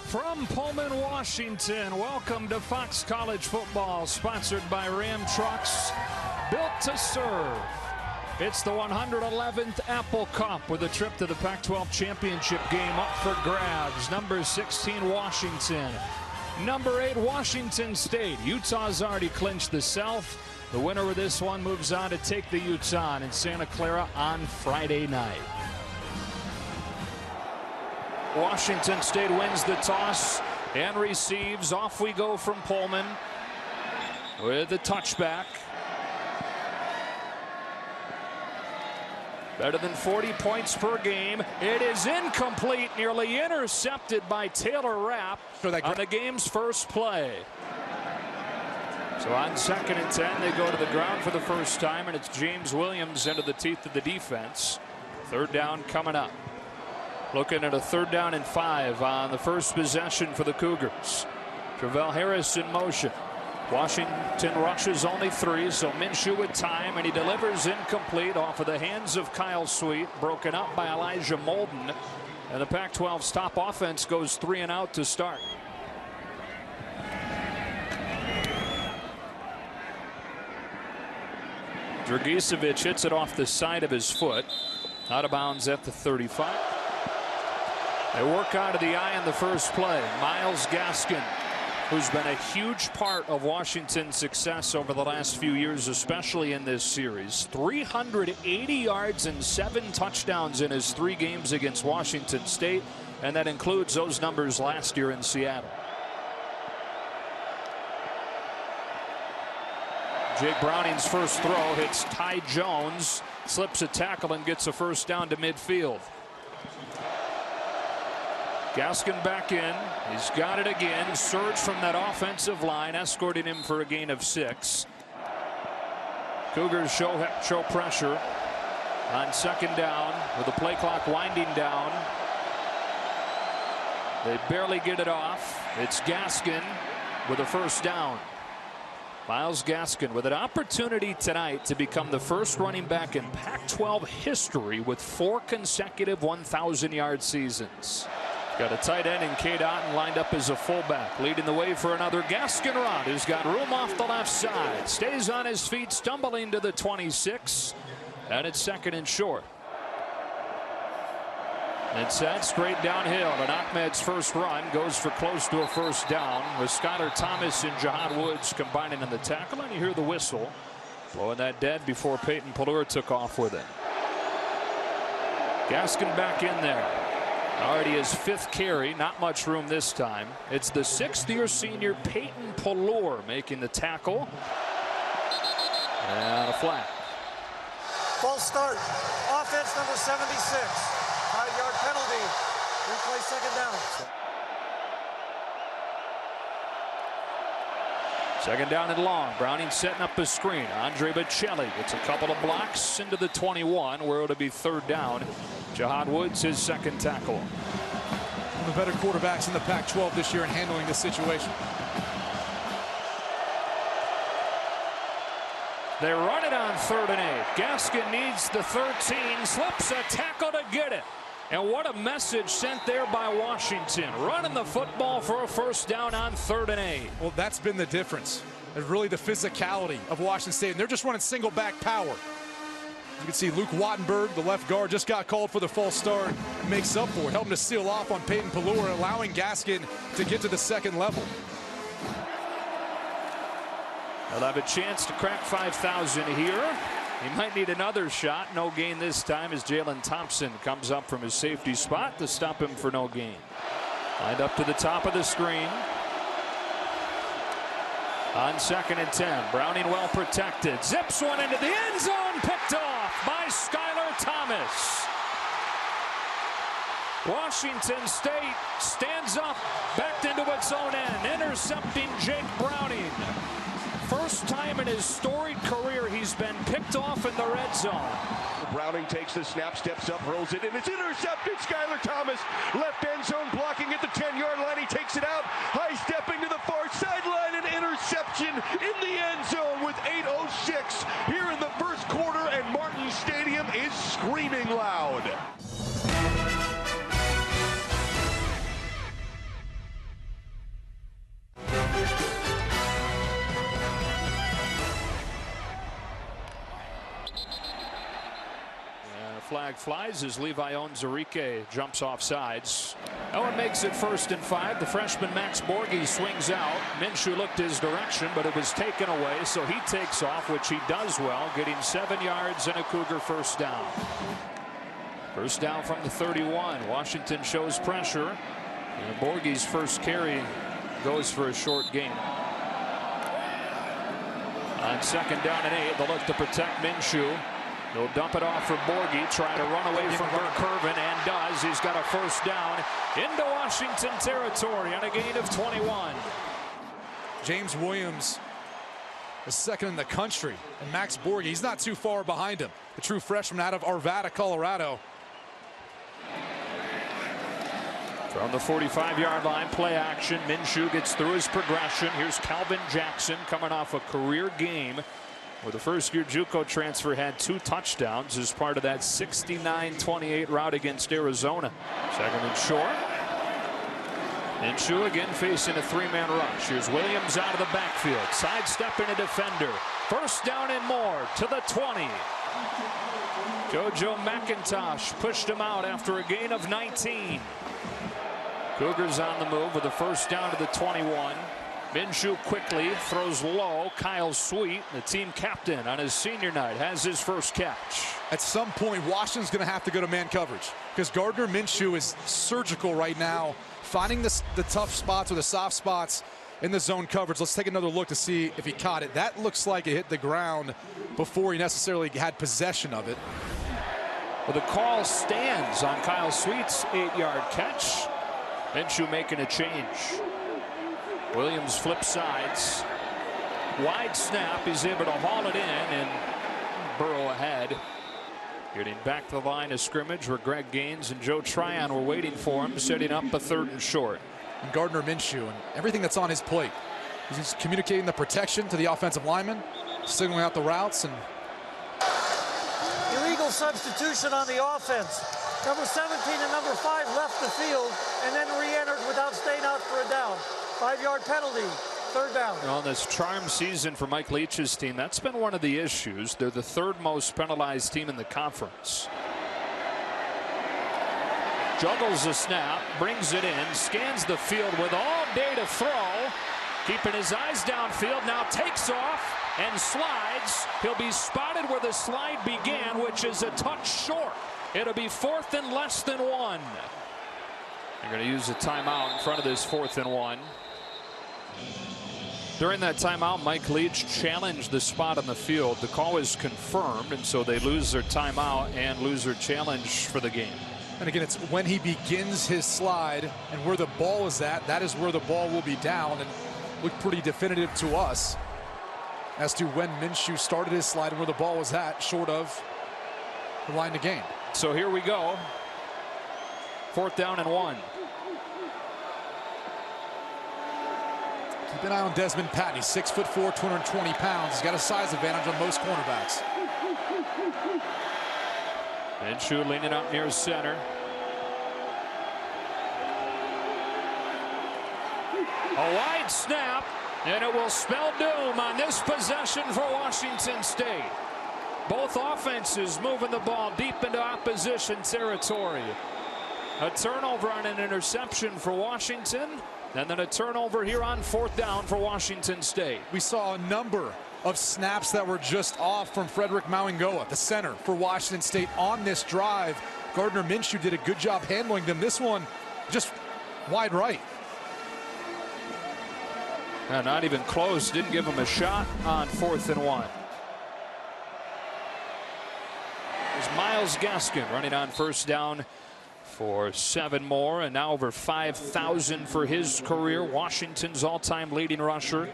From Pullman, Washington, welcome to Fox College Football, sponsored by Ram Trucks, built to serve. It's the 111th Apple Cup with a trip to the Pac-12 championship game up for grabs. Number 16, Washington. Number 8, Washington State. Utah's already clinched the South. The winner of this one moves on to take the Utes on in Santa Clara on Friday night. Washington State wins the toss and receives. Off we go from Pullman with the touchback. Better than 40 points per game. It is incomplete, nearly intercepted by Taylor Rapp on the game's first play. So on 2nd and 10, they go to the ground for the first time, and it's James Williams into the teeth of the defense. 3rd down coming up. Looking at a 3rd down and 5 on the first possession for the Cougars. Travell Harris in motion. Washington rushes only 3, so Minshew with time, and he delivers incomplete off of the hands of Kyle Sweet, broken up by Elijah Molden. And the Pac-12's top offense goes 3 and out to start. Dragicevic hits it off the side of his foot. Out of bounds at the 35. They work out of the eye on the first play. Myles Gaskin, who's been a huge part of Washington's success over the last few years, especially in this series. 380 yards and 7 touchdowns in his 3 games against Washington State, and that includes those numbers last year in Seattle. Jake Browning's first throw hits Ty Jones, slips a tackle and gets a first down to midfield. Gaskin back in. He's got it again. Surge from that offensive line, escorting him for a gain of 6. Cougars show pressure on 2nd down with the play clock winding down. They barely get it off. It's Gaskin with a first down. Myles Gaskin with an opportunity tonight to become the first running back in Pac-12 history with 4 consecutive 1,000-yard seasons. Got a tight end in Cade Otton lined up as a fullback, leading the way for another Gaskin run, who's got room off the left side. Stays on his feet, stumbling to the 26, and it's 2nd and short. And set straight downhill, and Ahmed's first run goes for close to a first down with Skylar Thomas and Jahad Woods combining in the tackle, and you hear the whistle blowing that dead before Peyton Pelluer took off with it. Gaskin back in there. Already his 5th carry, not much room this time. It's the 6th-year senior Peyton Pelluer making the tackle. And a flag. False start. Offense number 76. 5-yard penalty. Replay 2nd down. 2nd down and long. Browning setting up a screen. Andre Bocelli gets a couple of blocks into the 21, where it'll be 3rd down. Jahad Woods, his 2nd tackle. One of the better quarterbacks in the Pac-12 this year in handling this situation. They run it on 3rd and 8. Gaskin needs the 13, slips a tackle to get it. And what a message sent there by Washington. Running the football for a first down on 3rd and 8. Well, that's been the difference. It's really the physicality of Washington State. And they're just running single back power. You can see Luke Wattenberg, the left guard, just got called for the false start. Makes up for it, helping to seal off on Peyton Pelluer, allowing Gaskin to get to the 2nd level. They'll have a chance to crack 5,000 here. He might need another shot. No gain this time as Jalen Thompson comes up from his safety spot to stop him for no gain. Lined up to the top of the screen. On 2nd and 10, Browning well protected. Zips one into the end zone, picked off by Skylar Thomas. Washington State stands up, backed into its own end, intercepting Jake Browning. First time in his storied career he's been picked off in the red zone. Browning takes the snap, steps up, rolls it, and it's intercepted. Skylar Thomas, left end zone, blocking at the 10-yard line. He takes it out, high stepping to the far sideline, an interception in the end zone with 8:06 here in the first quarter, and Martin Stadium is screaming loud. flag flies as Levi Onwuzurike jumps off sides. Owen makes it 1st and 5. The freshman Max Borghi swings out. Minshew looked his direction, but it was taken away, so he takes off, which he does well, getting 7 yards and a Cougar 1st down. 1st down from the 31. Washington shows pressure, and Borghi's first carry goes for a short gain. On 2nd down and 8, they'll look to protect Minshew. He'll dump it off for Borghi, trying to run away from Burke Kirven, and does. He's got a 1st down into Washington territory on a gain of 21. James Williams is 2nd in the country, and Max Borghi, he's not too far behind him. The true freshman out of Arvada, Colorado. From the 45-yard line, play action. Minshew gets through his progression. Here's Calvin Jackson coming off a career game where the first-year JUCO transfer had 2 touchdowns as part of that 69-28 rout against Arizona. 2nd and short. Minshew again facing a 3-man rush. Here's Williams out of the backfield, sidestepping a defender. 1st down and more to the 20. JoJo McIntosh pushed him out after a gain of 19. Cougars on the move with a 1st down to the 21. Minshew quickly throws low. Kyle Sweet, the team captain on his senior night, has his first catch. At some point, Washington's going to have to go to man coverage because Gardner Minshew is surgical right now, finding the tough spots or the soft spots in the zone coverage. Let's take another look to see if he caught it. That looks like it hit the ground before he necessarily had possession of it. Well, the call stands on Kyle Sweet's 8-yard catch. Minshew making a change. Williams flips sides. Wide snap. He's able to haul it in and burrow ahead. Getting back to the line of scrimmage where Greg Gaines and Joe Tryon were waiting for him, setting up a 3rd and short. And Gardner Minshew and everything that's on his plate. He's communicating the protection to the offensive lineman, signaling out the routes, and Illegal substitution on the offense. Number 17 and number 5 left the field and then re-entered without staying out for a down. 5-yard penalty, 3rd down. On this charm season for Mike Leach's team, that's been one of the issues. They're the 3rd most penalized team in the conference. Juggles the snap, brings it in, scans the field with all day to throw. Keeping his eyes downfield, now takes off and slides. He'll be spotted where the slide began, which is a touch short. It'll be 4th and less than 1. They're going to use a timeout in front of this 4th and 1. During that timeout, Mike Leach challenged the spot on the field. The call is confirmed, and so they lose their timeout and lose their challenge for the game. And again, it's when he begins his slide and where the ball is at, that is where the ball will be down, and looked pretty definitive to us as to when Minshew started his slide and where the ball was at, short of the line to gain. So here we go. 4th down and 1. Keep an eye on Desmond Patton. He's 6'4", 220 pounds. He's got a size advantage on most cornerbacks. Minshew leaning up near center. A wide snap, and it will spell doom on this possession for Washington State. Both offenses moving the ball deep into opposition territory. A turnover on an interception for Washington, and then a turnover here on 4th down for Washington State. We saw a number of snaps that were just off from Frederick Mauingoa, the center for Washington State on this drive. Gardner Minshew did a good job handling them. This one just wide right. Not even close. Didn't give him a shot on 4th and 1. There's Miles Gaskin running on 1st down for 7 more, and now over 5,000 for his career. Washington's all-time leading rusher.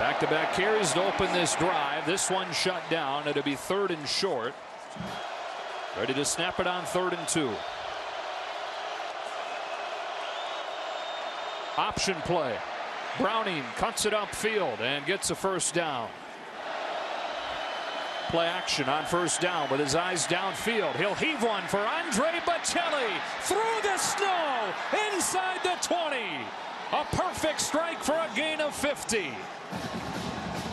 Back-to-back carries to open this drive. This one shut down. It'll be 3rd and short. Ready to snap it on 3rd and 2. Option play. Browning cuts it upfield and gets a 1st down. Play action on 1st down with his eyes downfield. He'll heave one for Andre Bocelli through the snow inside the 20. A perfect strike for a gain of 50.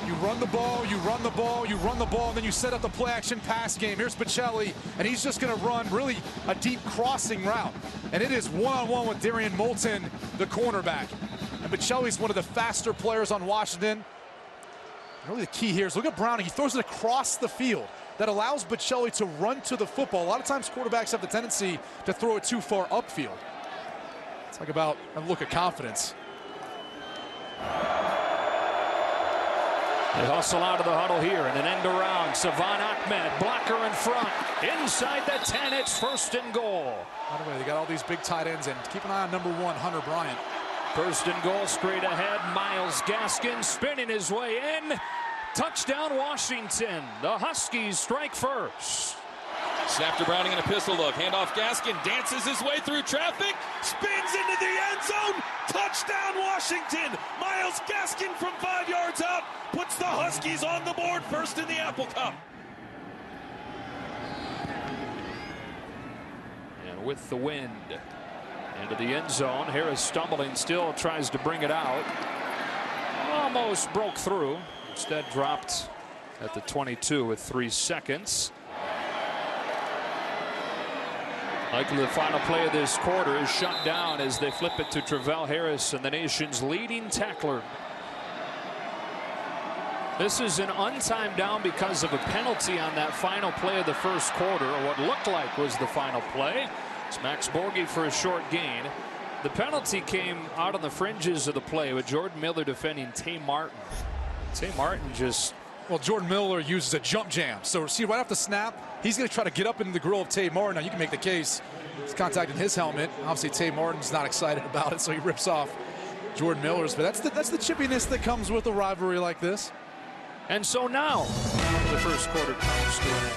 You You run the ball, you run the ball, you run the ball, and then you set up the play-action pass game. Here's Bocelli, and he's just going to run really a deep crossing route. And it is one-on-one with Darian Moulton, the cornerback. And Bocelli's one of the faster players on Washington. Really the key here is look at Browning. He throws it across the field. That allows Bocelli to run to the football. A lot of times quarterbacks have the tendency to throw it too far upfield. Talk about a look of confidence. They hustle out of the huddle here in an end around. Savon Ahmed, blocker in front. Inside the 10, it's 1st and goal. By the way, they got all these big tight ends, and keep an eye on number 1, Hunter Bryant. 1st and goal, straight ahead. Myles Gaskin spinning his way in. Touchdown, Washington. The Huskies strike first. Snap to Browning and a pistol look. Handoff Gaskin, dances his way through traffic, spins into the end zone. Touchdown, Washington. Myles Gaskin from 5 yards out puts the Huskies on the board, first in the Apple Cup. And with the wind into the end zone, Harris stumbling still, tries to bring it out. Almost broke through. Instead dropped at the 22 with 3 seconds. Likely the final play of this quarter is shut down as they flip it to Travell Harris, and the nation's leading tackler. This is an untimed down because of a penalty on that final play of the first quarter, or what looked like was the final play. It's Max Borghi for a short gain. The penalty came out on the fringes of the play with Jordan Miller defending Tay Martin. Tay Martin just... Well, Jordan Miller uses a jump jam. So see, right off the snap, he's going to try to get up into the grill of Tay Martin. Now, you can make the case. He's contacting his helmet. Obviously, Tay Martin's not excited about it, so he rips off Jordan Miller's. But that's the chippiness that comes with a rivalry like this. And so now, the first quarter comes to an end.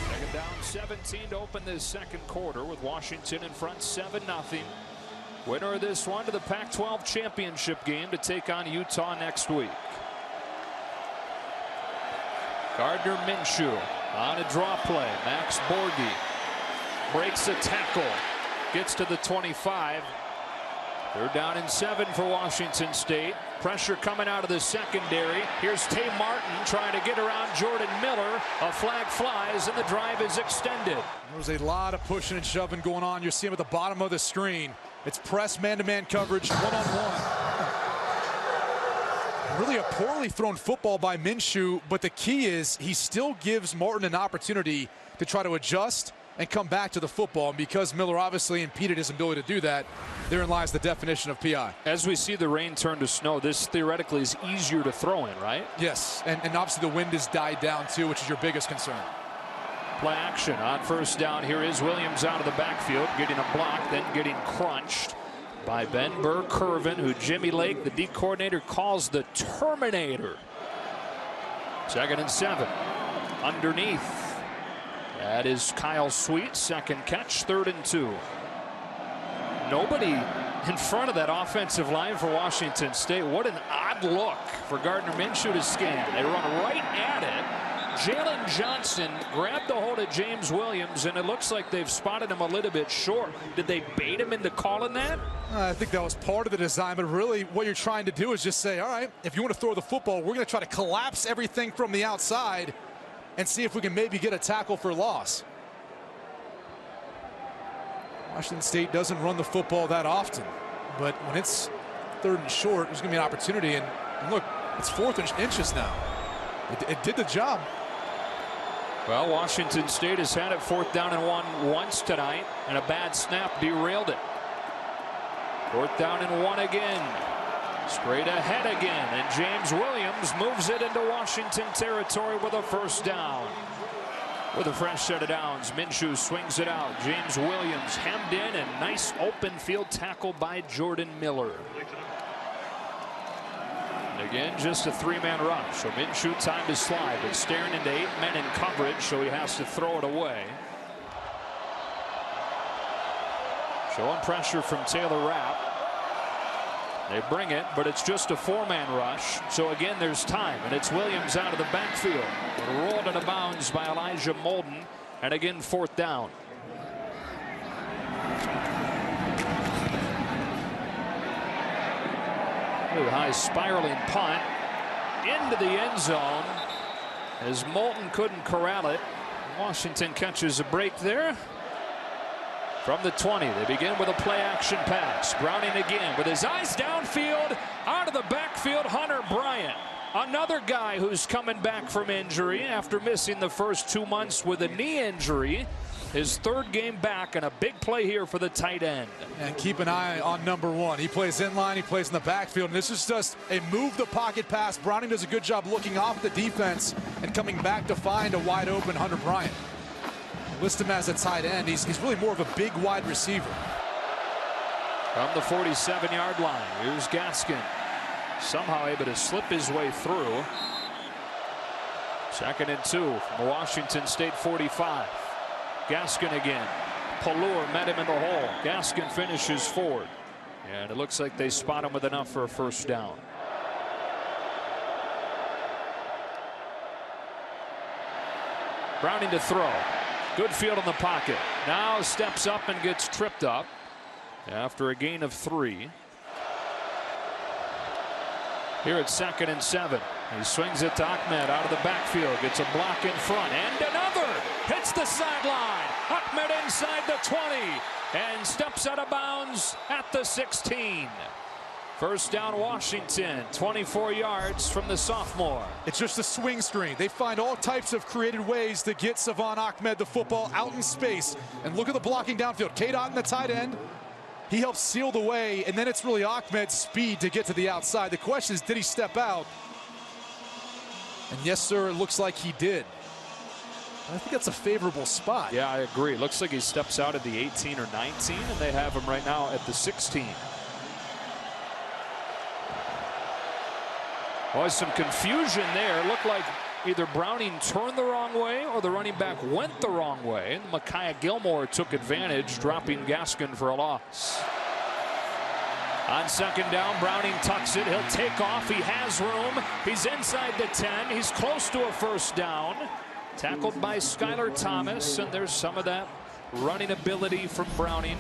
Second down, 17 to open this second quarter with Washington in front 7-0. Winner of this one to the Pac-12 championship game to take on Utah next week. Gardner Minshew on a draw play. Max Borghi breaks a tackle, gets to the 25. They're down in 7 for Washington State. Pressure coming out of the secondary. Here's Tay Martin trying to get around Jordan Miller. A flag flies and the drive is extended. There's a lot of pushing and shoving going on. You see him at the bottom of the screen. It's press man-to-man coverage, one-on-one. Really a poorly thrown football by Minshew, but the key is he still gives Martin an opportunity to try to adjust and come back to the football. And because Miller obviously impeded his ability to do that, therein lies the definition of PI. As we see the rain turn to snow, this theoretically is easier to throw in, right? Yes, and obviously the wind has died down too, which is your biggest concern. Play action on first down. Here is Williams out of the backfield, getting a block, then getting crunched by Ben Burr-Kirven, who Jimmy Lake, the D coordinator, calls the Terminator. 2nd and 7. Underneath. That is Kyle Sweet. Second catch, 3rd and 2. Nobody in front of that offensive line for Washington State. What an odd look for Gardner Minshew to scan. They run right at it. Jalen Johnson grabbed the hold of James Williams, and it looks like they've spotted him a little bit short. Did they bait him into calling that? I think that was part of the design, but really what you're trying to do is just say, all right, if you want to throw the football, we're going to try to collapse everything from the outside and see if we can maybe get a tackle for loss. Washington State doesn't run the football that often, but when it's 3rd and short, there's going to be an opportunity. And look, it's 4th inches now. It did the job. Well, Washington State has had it 4th down and 1 once tonight, and a bad snap derailed it. 4th down and 1 again. Straight ahead again, and James Williams moves it into Washington territory with a 1st down. With a fresh set of downs, Minshew swings it out. James Williams hemmed in, and nice open field tackle by Jordan Miller. And again, just a 3-man rush, so Minshew time to slide, but staring into 8 men in coverage, so he has to throw it away. Showing pressure from Taylor Rapp. They bring it, but it's just a 4-man rush. So again, there's time, and it's Williams out of the backfield. Rolled out of bounds by Elijah Molden, and again, 4th down. Really high spiraling punt into the end zone as Moulton couldn't corral it. Washington catches a break there. From the 20, they begin with a play-action pass. Browning again with his eyes downfield, out of the backfield, Hunter Bryant. Another guy who's coming back from injury after missing the first 2 months with a knee injury. His third game back, and a big play here for the tight end. And keep an eye on number 1. He plays in line, he plays in the backfield, and this is just a move the pocket pass. Browning does a good job looking off the defense and coming back to find a wide open Hunter Bryant. List him as a tight end. He's really more of a big wide receiver. From the 47-yard line, here's Gaskin. Somehow able to slip his way through. 2nd and 2 from the Washington State 45. Gaskin again. Pallure met him in the hole. Gaskin finishes forward. And it looks like they spot him with enough for a first down. Browning to throw. Good field in the pocket. Now steps up and gets tripped up after a gain of 3. Here it's 2nd and 7. He swings it to Ahmed out of the backfield. Gets a block in front. And another. Hits the sideline. Ahmed inside the 20. And steps out of bounds at the 16. First down Washington, 24 yards from the sophomore. It's just a swing screen. They find all types of creative ways to get Salvon Ahmed the football out in space. And look at the blocking downfield. K-Dot in the tight end. He helps seal the way, and then it's really Ahmed's speed to get to the outside. The question is, did he step out? And yes, sir, it looks like he did. I think that's a favorable spot. Yeah, I agree. Looks like he steps out at the 18 or 19, and they have him right now at the 16. Well, some confusion there. Looked like either Browning turned the wrong way or the running back went the wrong way. And Micaiah Gilmore took advantage, dropping Gaskin for a loss. On 2nd down, Browning tucks it. He'll take off. He has room. He's inside the 10. He's close to a first down. Tackled by Skylar Thomas, and there's some of that running ability from Browning.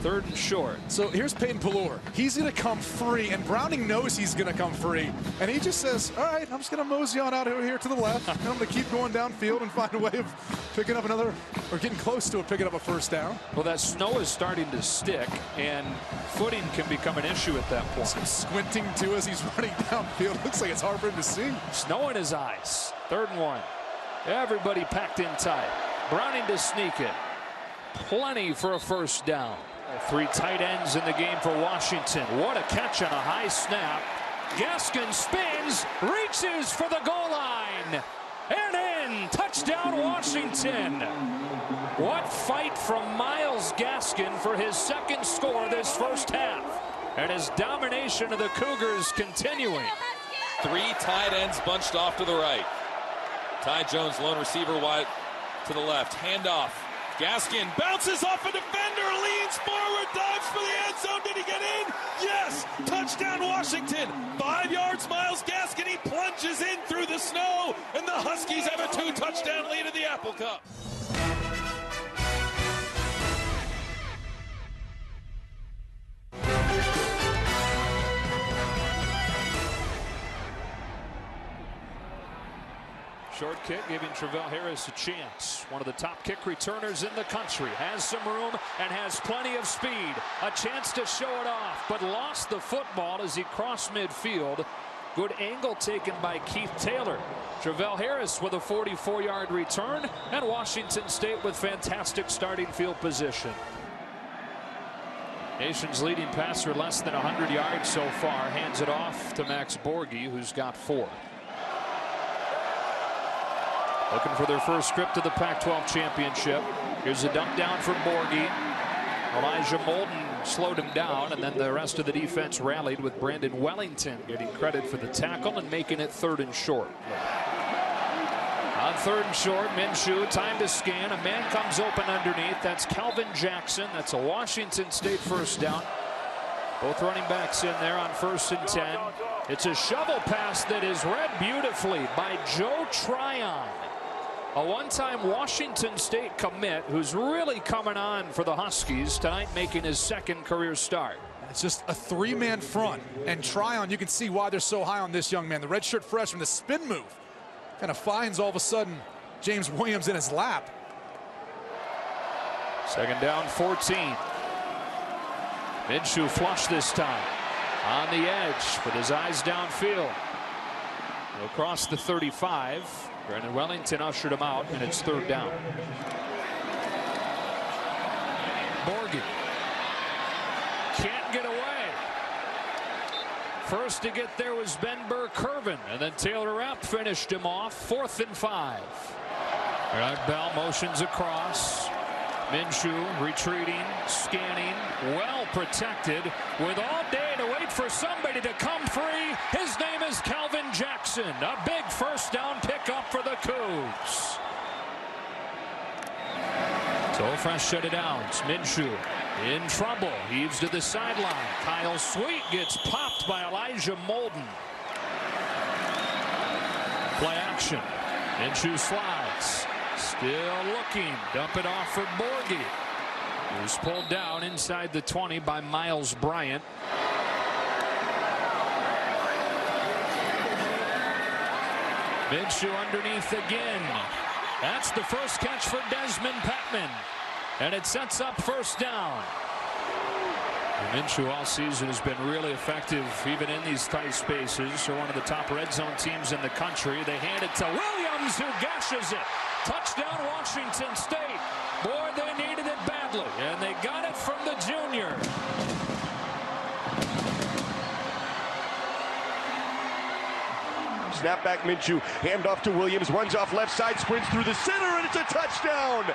3rd and short. So here's Peyton Pallure. He's going to come free, and Browning knows he's going to come free. And he just says, all right, I'm just going to mosey on out here to the left. And I'm going to keep going downfield and find a way of picking up another, or getting close to it, picking up a first down. Well, that snow is starting to stick, and footing can become an issue at that point. Some squinting, too, as he's running downfield. Looks like it's hard for him to see. Snow in his eyes. 3rd and 1. Everybody packed in tight. Browning to sneak it. Plenty for a first down. 3 tight ends in the game for Washington. What a catch on a high snap. Gaskin spins, reaches for the goal line, and in. Touchdown Washington. What fight from Myles Gaskin for his 2nd score this first half. And his domination of the Cougars continuing. 3 tight ends bunched off to the right. Ty Jones, lone receiver, wide to the left. Handoff. Gaskin bounces off a defender, leans forward, dives for the end zone. Did he get in? Yes! Touchdown Washington. 5 yards, Myles Gaskin. He plunges in through the snow, and the Huskies have a 2-touchdown lead in the Apple Cup. Short kick giving Travell Harris a chance. One of the top kick returners in the country. Has some room and has plenty of speed. A chance to show it off, but lost the football as he crossed midfield. Good angle taken by Keith Taylor. Travell Harris with a 44-yard return, and Washington State with fantastic starting field position. Nation's leading passer, less than 100 yards so far, hands it off to Max Borghi, who's got 4. Looking for their first trip to the Pac-12 championship. Here's a dump down from Borghi. Elijah Moulton slowed him down, and then the rest of the defense rallied with Brandon Wellington getting credit for the tackle and making it 3rd and short. On 3rd and short, Minshew, time to scan. A man comes open underneath. That's Calvin Jackson. That's a Washington State first down. Both running backs in there on 1st and 10. It's a shovel pass that is read beautifully by Joe Tryon. A one-time Washington State commit who's really coming on for the Huskies tonight, making his 2nd career start. It's just a three-man front. And Tryon, you can see why they're so high on this young man. The redshirt freshman, the spin move, kind of finds all of a sudden James Williams in his lap. Second down, 14. Minshew flush this time. On the edge with his eyes downfield. He'll cross the 35. Brandon Wellington ushered him out, and it's third down. Borghi can't get away. First to get there was Ben Burr-Kirven, and then Taylor Rapp finished him off. 4th and 5. Rod Bell motions across. Minshew retreating, scanning, well protected, with all day to wait for somebody to come free. His name is Calvin Jackson. A big first down pickup for the Cougs. So fresh shut it down. Minshew in trouble. Heaves to the sideline. Kyle Sweet gets popped by Elijah Molden. Play action. Minshew slides. Still looking. Dump it off for Borghi. He's pulled down inside the 20 by Miles Bryant. Minshew underneath again. That's the first catch for Desmond Patman. And it sets up first down. And Minshew all season has been really effective even in these tight spaces. They're one of the top red zone teams in the country. They hand it to Williams, who gashes it. Touchdown Washington State. Boy, they needed it badly, and they got it from the junior. Snap back Minshew, hand off to Williams, runs off left side, sprints through the center, and it's a touchdown.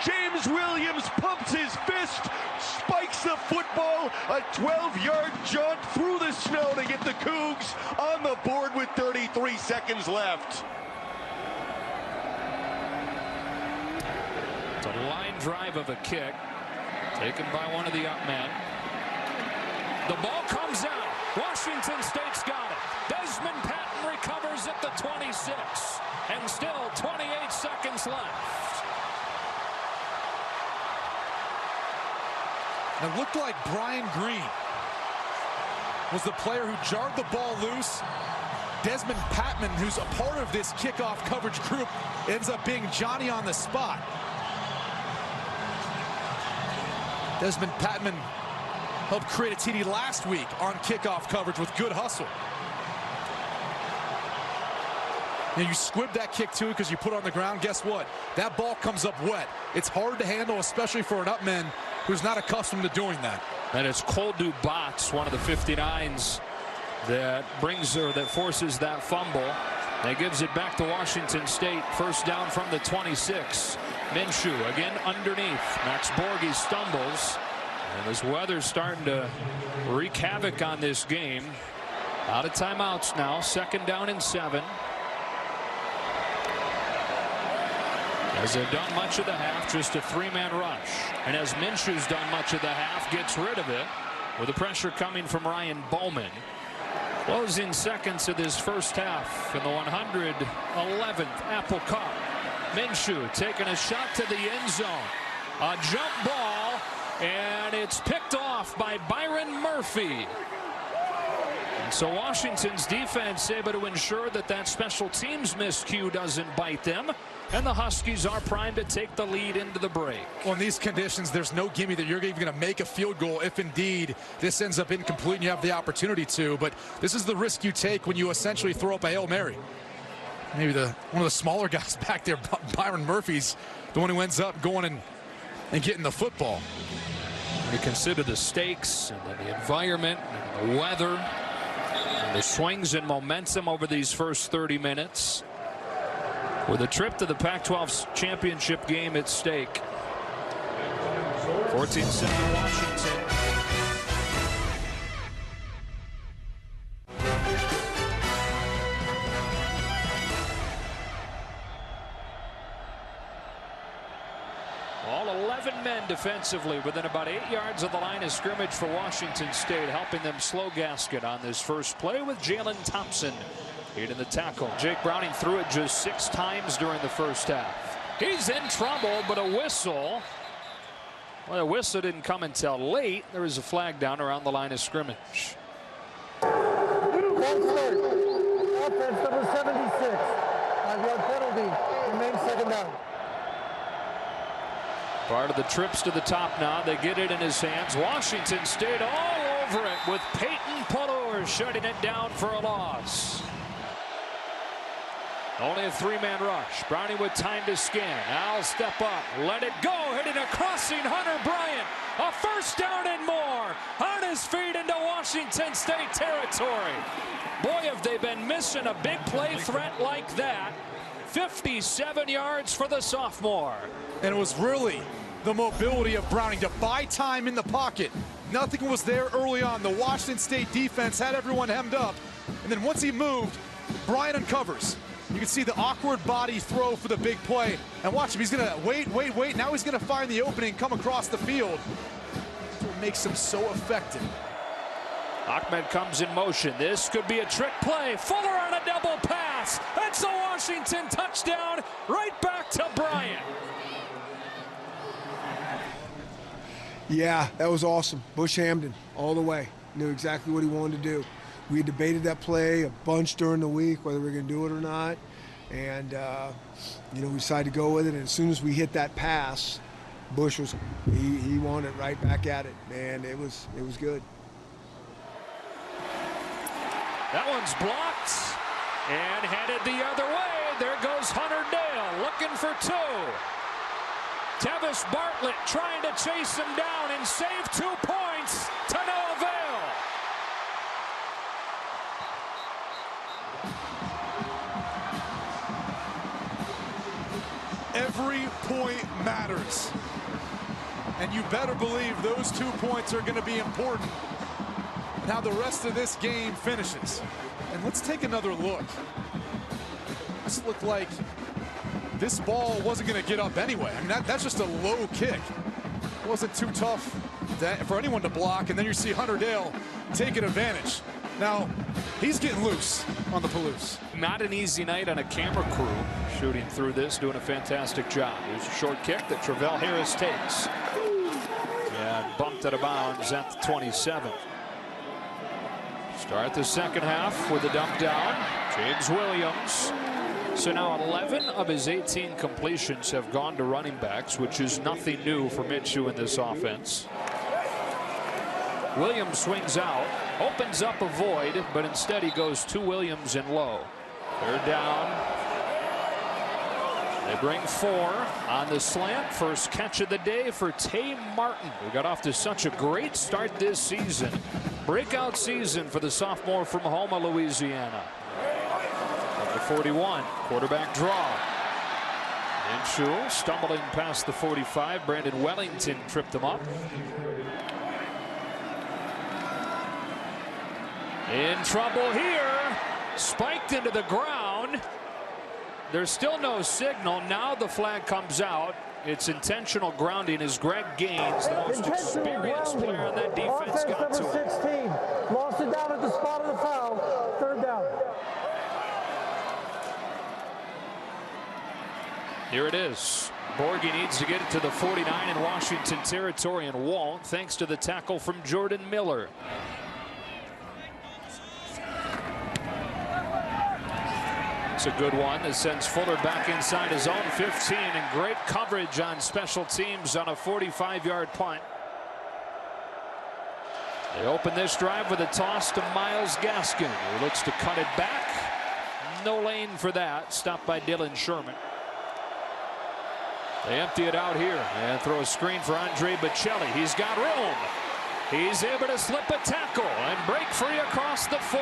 James Williams pumps his fist, spikes the football, a 12-yard jaunt through the snow to get the Cougs on the board with 33 seconds left. It's a line drive of a kick, taken by one of the up men. The ball comes out. Washington State's got it. Desmond Patton recovers at the 26. And still 28 seconds left. It looked like Brian Green was the player who jarred the ball loose. Desmond Patman, who's a part of this kickoff coverage group, ends up being Johnny on the spot. Desmond Patman helped create a TD last week on kickoff coverage with good hustle. You squib that kick too because you put it on the ground. Guess what? That ball comes up wet. It's hard to handle, especially for an up man who's not accustomed to doing that. And it's Koldu Bots, one of the 59s, that forces that fumble. That gives it back to Washington State. First down from the 26. Minshew again underneath. Max Borghi stumbles. And this weather's starting to wreak havoc on this game. Out of timeouts now. Second down and 7. As they've done much of the half, just a 3-man rush. And as Minshew's done much of the half, gets rid of it with the pressure coming from Ryan Bowman. Closing seconds of this first half in the 111th Apple Cup. Minshew taking a shot to the end zone. A jump ball, and it's picked off by Byron Murphy. And so Washington's defense able to ensure that that special teams miscue doesn't bite them. And the Huskies are primed to take the lead into the break. Well, in these conditions, there's no gimme that you're even going to make a field goal if indeed this ends up incomplete and you have the opportunity to. But this is the risk you take when you essentially throw up a Hail Mary. Maybe one of the smaller guys back there, Byron Murphy's the one who ends up going and getting the football. When you consider the stakes and then the environment and the weather and the swings and momentum over these first 30 minutes. With a trip to the Pac-12 championship game at stake. 14-7 Washington. All 11 men defensively within about 8 yards of the line of scrimmage for Washington State, helping them slow Gaskin on this first play with Jalen Thompson in the tackle. Jake Browning threw it just 6 times during the first half. He's in trouble, but a whistle Well, the whistle didn't come until late. There was a flag down around the line of scrimmage. Offense number 76. 5-yard penalty. Remains second down. Part of the trips to the top now. They get it in his hands. Washington State all over it with Peyton Pallur shutting it down for a loss. Only a three-man rush. Browning with time to scan. Now step up. Let it go. Hitting a crossing. Hunter Bryant. A first down and more. On his feet into Washington State territory. Boy, have they been missing a big play threat like that. 57 yards for the sophomore. And it was really the mobility of Browning to buy time in the pocket. Nothing was there early on. The Washington State defense had everyone hemmed up. And then once he moved, Bryant uncovers. You can see the awkward body throw for the big play. And watch him. He's going to wait. Now he's going to find the opening, come across the field. That's what makes him so effective. Ahmed comes in motion. This could be a trick play. Fuller on a double pass. That's a Washington touchdown. Right back to Bryant. Yeah, that was awesome. Bush Hamdan all the way. Knew exactly what he wanted to do. We debated that play a bunch during the week, whether we were going to do it or not. And, we decided to go with it. And as soon as we hit that pass, Bush he wanted it right back at it. And it was good. That one's blocked and headed the other way. There goes Hunter Dale looking for two. Tevis Bartlett trying to chase him down and save 2 points to no avail. Every point matters. And you better believe those 2 points are going to be important. And how the rest of this game finishes. And let's take another look. This looked like this ball wasn't going to get up anyway. I mean, that's just a low kick. It wasn't too tough for anyone to block. And then you see Hunter Dale taking advantage. Now, he's getting loose on the Palouse. Not an easy night on a camera crew shooting through this, doing a fantastic job. Here's a short kick that Travell Harris takes. And bumped out of bounds at the 27. Start the second half with a dump down. James Williams. So now 11 of his 18 completions have gone to running backs, which is nothing new for Minshew in this offense. Williams swings out, opens up a void, but instead he goes to Williams and low. Third down. They bring 4 on the slant. First catch of the day for Tay Martin, who got off to such a great start this season. Breakout season for the sophomore from Houma, Louisiana. At the 41, quarterback draw. Minshew stumbling past the 45. Brandon Wellington tripped him up. In trouble here. Spiked into the ground. There's still no signal. Now the flag comes out. It's intentional grounding as Greg Gaines, the most experienced player on that defense, got to number 16. Lost it down at the spot of the foul. Third down. Here it is. Borghi needs to get it to the 49 in Washington territory and won't, thanks to the tackle from Jordan Miller. It's a good one that sends Fuller back inside his own 15, and great coverage on special teams on a 45-yard punt. They open this drive with a toss to Myles Gaskin, who looks to cut it back. No lane for that. Stopped by Dylan Sherman. They empty it out here and throw a screen for Andre Bocelli. He's got room. He's able to slip a tackle and break free across the 40.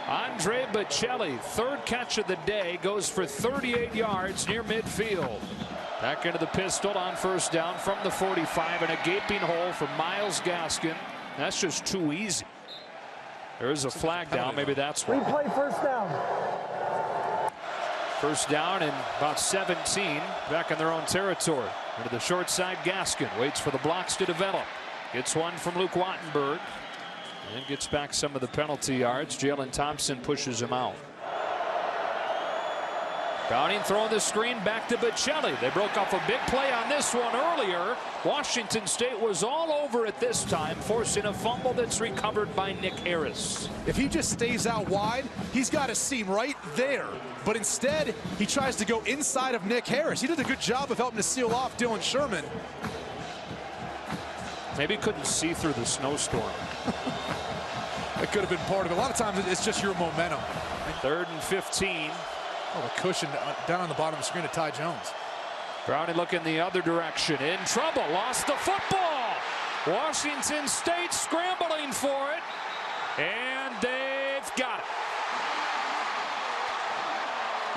Andre Bocelli, third catch of the day, goes for 38 yards near midfield. Back into the pistol on first down from the 45, and a gaping hole for Myles Gaskin. That's just too easy. There's a flag down. Maybe that's why. Replay first down. First down and about 17 back in their own territory. Into the short side, Gaskin waits for the blocks to develop. Gets one from Luke Wattenberg. And gets back some of the penalty yards. Jalen Thompson pushes him out. Browning throwing the screen back to Bocelli. They broke off a big play on this one earlier. Washington State was all over it this time, forcing a fumble that's recovered by Nick Harris. If he just stays out wide, he's got a seam right there. But instead, he tries to go inside of Nick Harris. He did a good job of helping to seal off Dylan Sherman. Maybe he couldn't see through the snowstorm. That could have been part of it. A lot of times it's just your momentum. 3rd and 15. Oh, the cushion down on the bottom of the screen to Ty Jones. Browning looking the other direction. In trouble. Lost the football. Washington State scrambling for it. And they've got it.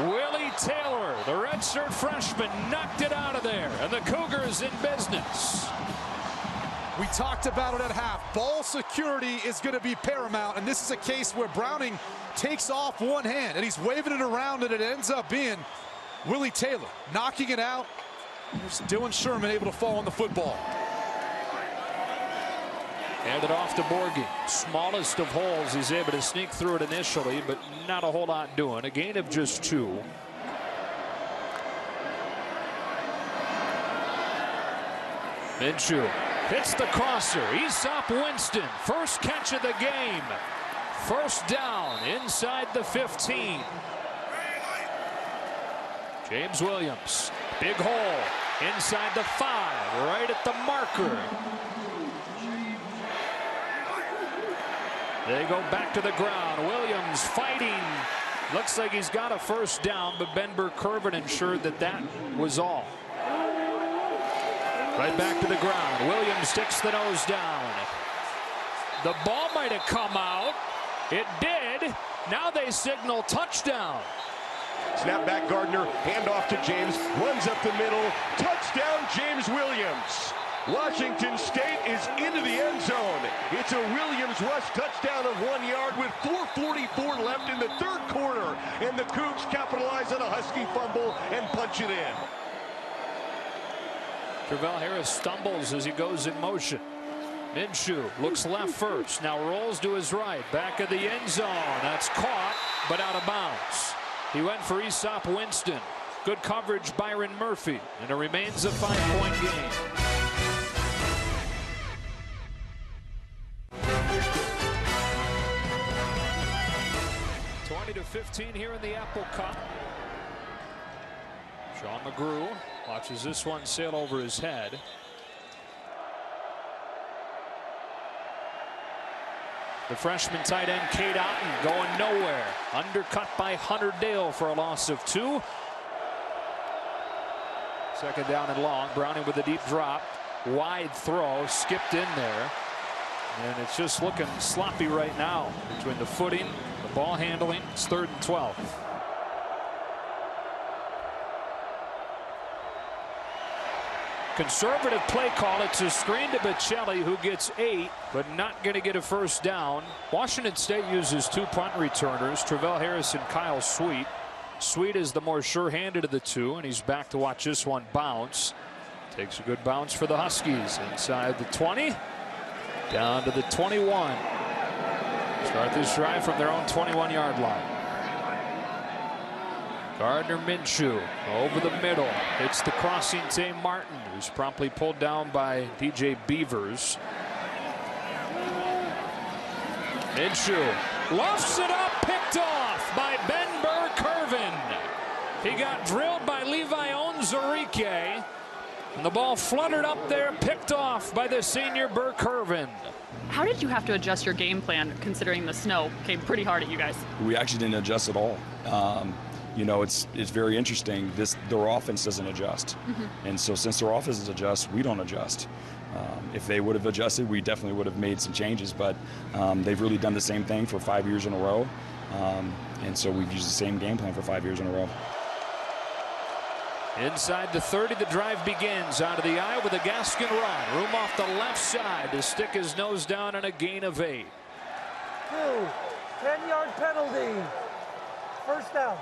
Willie Taylor, the redshirt freshman, knocked it out of there. And the Cougars in business. We talked about it at half. Ball security is going to be paramount, and this is a case where Browning takes off one hand, and he's waving it around, and it ends up being Willie Taylor knocking it out. There's Dylan Sherman able to fall on the football. Handed off to Borghi. Smallest of holes. He's able to sneak through it initially, but not a whole lot doing. A gain of just 2. Minshew hits the crosser. Easop Winston, first catch of the game. First down inside the 15. James Williams, big hole inside the 5, right at the marker. They go back to the ground. Williams fighting. Looks like he's got a first down, but Ben Burr-Kirven ensured that that was all. Right back to the ground. Williams sticks the nose down. The ball might have come out. It did. Now they signal touchdown. Snap back Gardner, handoff to James, runs up the middle, touchdown James Williams. Washington State is into the end zone. It's a Williams rush touchdown of 1 yard with 4:44 left in the 3rd quarter. And the Cougs capitalize on a Husky fumble and punch it in. Travell Harris stumbles as he goes in motion. Minshew looks left first, now rolls to his right, back of the end zone. That's caught, but out of bounds. He went for Easop Winston. Good coverage, Byron Murphy, and it remains a 5-point game. To 15 here in the Apple Cup. Sean McGrew watches this one sail over his head. The freshman tight end Cade Otton going nowhere. Undercut by Hunter Dale for a loss of 2. 2nd down and long. Browning with a deep drop. Wide throw. Skipped in there. And it's just looking sloppy right now between the footing, the ball handling. It's 3rd and 12. Conservative play call. It's a screen to Bocelli, who gets 8, but not going to get a first down. Washington State uses 2 punt returners, Travell Harris and Kyle Sweet. Sweet is the more sure-handed of the 2, and he's back to watch this one bounce. Takes a good bounce for the Huskies inside the 20. Down to the 21. Start this drive from their own 21-yard line. Gardner Minshew over the middle. Hits the crossing Zay Martin, who's promptly pulled down by DJ Beavers. Minshew lofts it up, picked off by Ben Burr-Kirven. He got drilled by Levi Onwuzurike. And the ball fluttered up there, picked off by the senior Burr-Kirven. How did you have to adjust your game plan considering the snow came pretty hard at you guys? We actually didn't adjust at all. You know, it's very interesting. Their offense doesn't adjust. And so since their offense doesn't adjust, we don't adjust. If they would have adjusted, we definitely would have made some changes. But they've really done the same thing for 5 years in a row. And so we've used the same game plan for 5 years in a row. Inside the 30, the drive begins. Out of the eye with a Gaskin run. Room off the left side to stick his nose down and a gain of 8. 10-yard penalty. First down.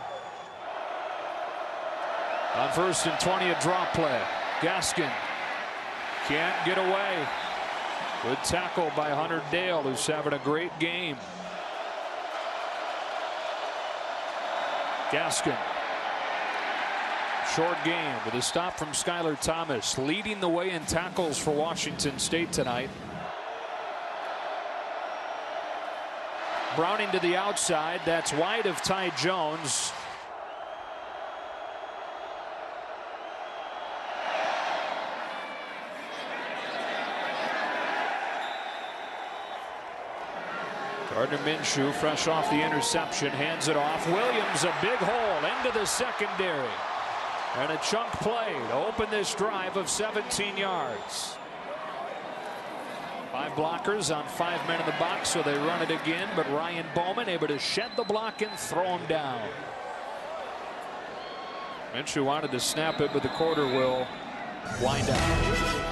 On 1st and 20, a drop play. Gaskin can't get away. Good tackle by Hunter Dale, who's having a great game. Gaskin Short game with a stop from Skylar Thomas, leading the way in tackles for Washington State tonight. Browning to the outside. That's wide of Ty Jones. Gardner Minshew, fresh off the interception, hands it off. Williams, a big hole into the secondary. And a chunk play to open this drive of 17 yards. 5 blockers on 5 men in the box, so they run it again. But Ryan Bowman able to shed the block and throw him down. Minshew wanted to snap it, but the quarter will wind out.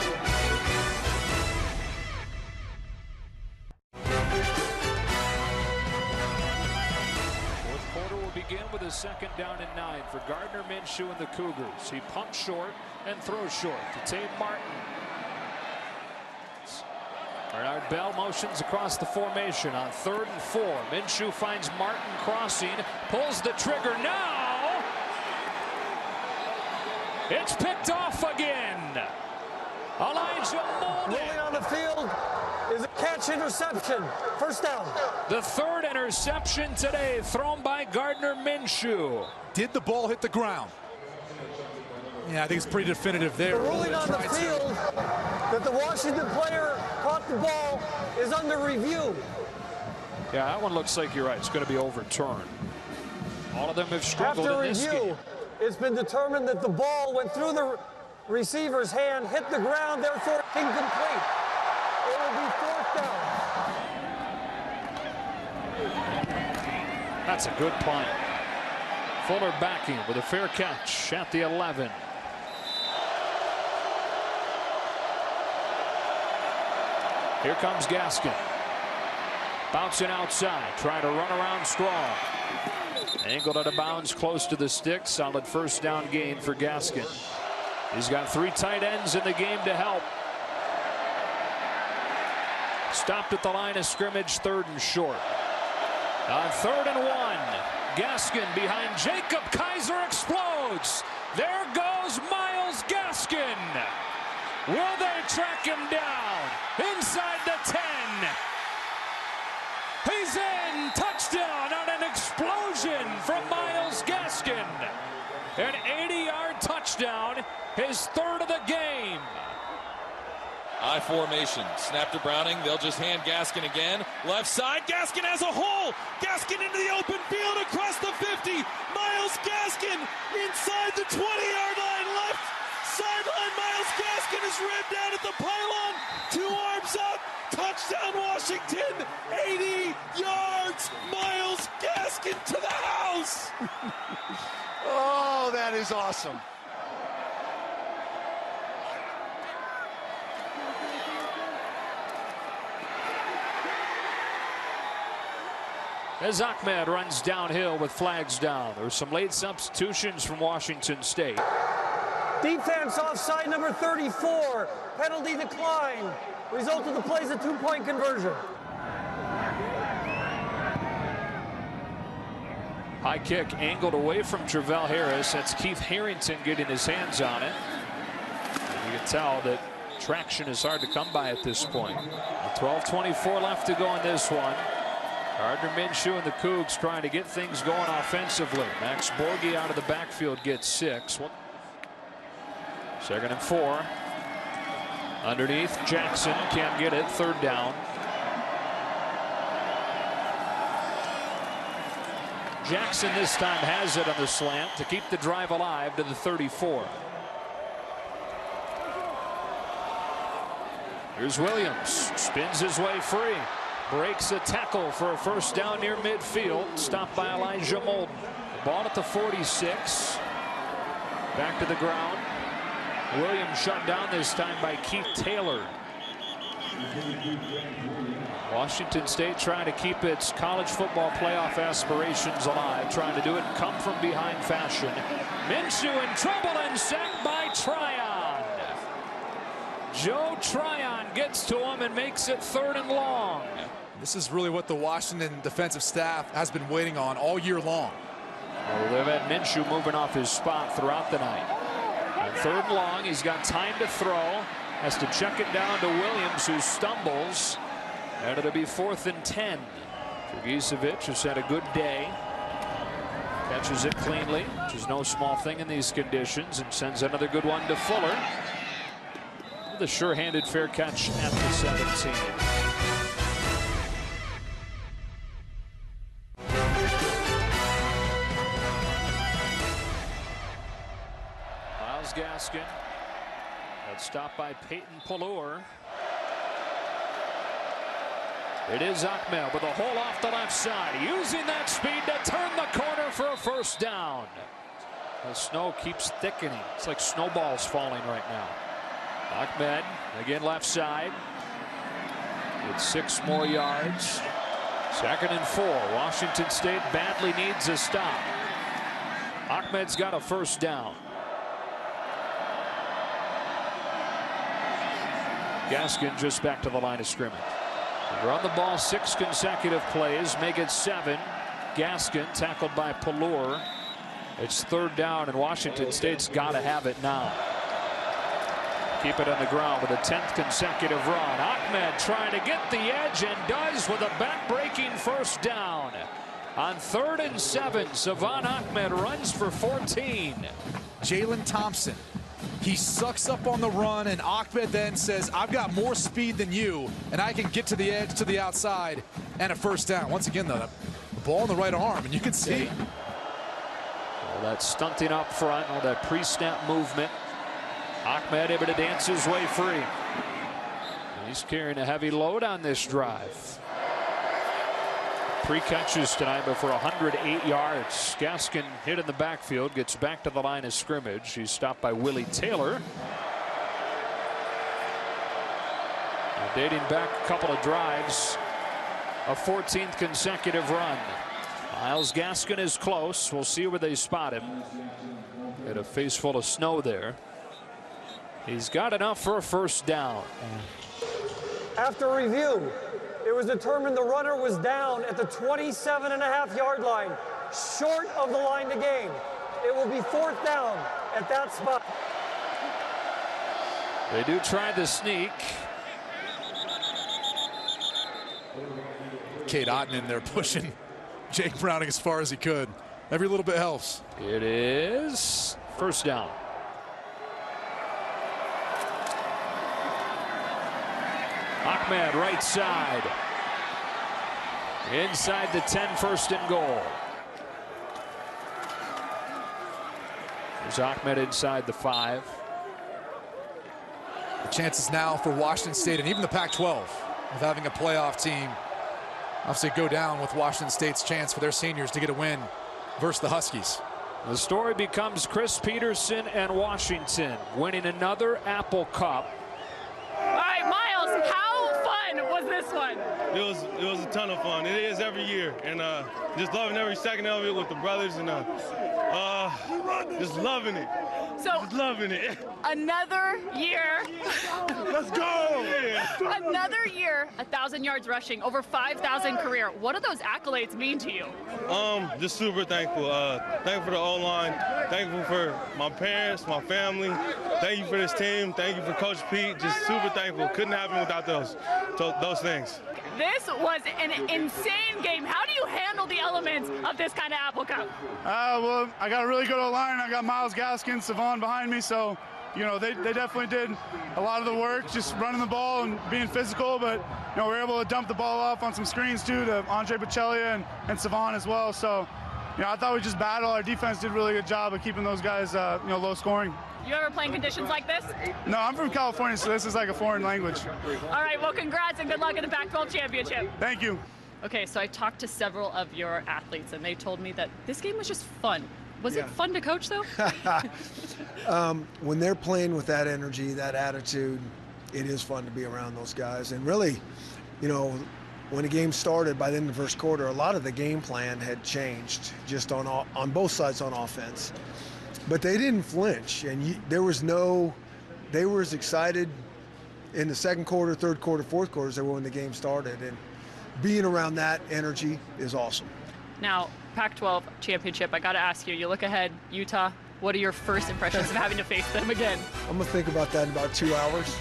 Begin with a 2nd down and 9 for Gardner Minshew and the Cougars. He pumps short and throws short to Tate Martin. Bernard Bell motions across the formation on 3rd and 4. Minshew finds Martin crossing, pulls the trigger now. It's picked off again. Elijah Molden. Rolling on the field is a catch interception. 1st down. The 3rd interception today thrown by Gardner Minshew. Did the ball hit the ground? Yeah, I think it's pretty definitive there. The ruling on the field that the Washington player caught the ball is under review. Yeah, that one looks like you're right. It's going to be overturned. All of them have struggled After in this review, game. it's been determined that the ball went through the receiver's hand, hit the ground, therefore incomplete. It will be 4th down. That's a good play. Fuller backing with a fair catch at the 11. Here comes Gaskin. Bouncing outside, trying to run around strong. Angled out of bounds close to the stick. Solid 1st down gain for Gaskin. He's got 3 tight ends in the game to help. Stopped at the line of scrimmage, 3rd and short. On 3rd and 1, Gaskin behind Jacob Kaiser explodes. There goes Myles Gaskin. Will they track him down inside the 10? He's in. Touchdown on an explosion from Myles Gaskin. An 80-yard touchdown, his 3rd of the game. I formation. Snap to Browning. They'll just hand Gaskin again. Left side. Gaskin has a hole. Gaskin into the open field across the 50. Myles Gaskin inside the 20-yard line. Left sideline. Myles Gaskin is ripped down at the pylon. 2 arms up. Touchdown Washington. 80 yards. Myles Gaskin to the house. Oh, that is awesome. As Ahmed runs downhill with flags down. There were some late substitutions from Washington State. Defense offside number 34. Penalty decline. Result of the play is a 2-point conversion. High kick angled away from Travell Harris. That's Keith Harrington getting his hands on it. And you can tell that traction is hard to come by at this point. 12:24 left to go in this one. Gardner Minshew and the Cougs trying to get things going offensively. Max Borghi out of the backfield gets 6. 2nd and 4. Underneath, Jackson can't get it. 3rd down. Jackson this time has it on the slant to keep the drive alive to the 34. Here's Williams. Spins his way free. Breaks a tackle for a 1st down near midfield. Stopped by Elijah Molden. The ball at the 46. Back to the ground. Williams shut down this time by Keith Taylor. Washington State trying to keep its college football playoff aspirations alive. Trying to do it in come from behind fashion. Minshew in trouble and sacked by Tryon. Joe Tryon gets to him and makes it 3rd and long. This is really what the Washington defensive staff has been waiting on all year long. Well, they've had Minshew moving off his spot throughout the night. On 3rd and long, he's got time to throw. Has to check it down to Williams, who stumbles. And it'll be 4th and 10. Dragicevic has had a good day. Catches it cleanly, which is no small thing in these conditions, and sends another good one to Fuller. With a sure-handed fair catch at the 17. Myles Gaskin. That's stopped by Peyton Pelluer. It is Ahmed with a hole off the left side, using that speed to turn the corner for a first down. The snow keeps thickening. It's like snowballs falling right now. Ahmed again left side. With 6 more yards. 2nd and 4. Washington State badly needs a stop. Ahmed's got a first down. Gaskin just back to the line of scrimmage. Run the ball 6 consecutive plays, make it 7. Gaskin tackled by Pelluer. It's 3rd down, and Washington State's got to have it now. Keep it on the ground with a 10th consecutive run. Ahmed trying to get the edge and does with a back-breaking first down. On 3rd and 7, Salvon Ahmed runs for 14. Jalen Thompson. He sucks up on the run, and Ahmed then says, I've got more speed than you, and I can get to the edge, to the outside, and a first down. Once again, though, the ball in the right arm, and you can see. All that stunting up front, all that pre-snap movement. Ahmed able to dance his way free. He's carrying a heavy load on this drive. 3 catches tonight, but for 108 yards. Gaskin hit in the backfield, gets back to the line of scrimmage. He's stopped by Willie Taylor. Now dating back a couple of drives, a 14th consecutive run. Myles Gaskin is close. We'll see where they spot him. Got a face full of snow there. He's got enough for a first down. After review, it was determined the runner was down at the 27.5-yard line, short of the line to gain. It will be 4th down at that spot. They do try the sneak. Cade Otton in there pushing Jake Browning as far as he could. Every little bit helps. It is first down. Ahmed right side. Inside the 10, 1st and goal. There's Ahmed inside the 5. The chances now for Washington State and even the Pac-12 of having a playoff team obviously go down with Washington State's chance for their seniors to get a win versus the Huskies. The story becomes Chris Petersen and Washington winning another Apple Cup. All right, Myles, how fun was this one? It was a ton of fun. It is every year, and just loving every second of it with the brothers, and just loving it. So just loving it. Another year. Let's go. Another year, 1,000 yards rushing, over 5,000 career. What do those accolades mean to you? Just super thankful. Thankful for the O-line. Thankful for my parents, my family. Thank you for this team. Thank you for Coach Pete. Just super thankful. Couldn't happen without those things. This was an insane game. How do you handle the elements of this kind of Apple Cup? Well, I got a really good O-line. I got Myles Gaskin, Salvon behind me, so you know they definitely did a lot of the work, just running the ball and being physical. But you know we were able to dump the ball off on some screens too to Andre Bocellia and Salvon as well. So you know I thought we just battled. Our defense did a really good job of keeping those guys low scoring. You ever play in conditions like this? No, I'm from California, so this is like a foreign language. All right, well, congrats and good luck in the Pac-12 championship. Thank you. Okay, so I talked to several of your athletes, and they told me that this game was just fun. Was it fun to coach, though? When they're playing with that energy, that attitude, it is fun to be around those guys. And really, you know, when the game started, by the end of the first quarter, a lot of the game plan had changed just on both sides on offense. But they didn't flinch, and they were as excited in the second quarter, third quarter, fourth quarter as they were when the game started. And being around that energy is awesome. Now, Pac-12 championship. I got to ask you, you look ahead, Utah, what are your first impressions of having to face them again? I'm going to think about that in about 2 hours.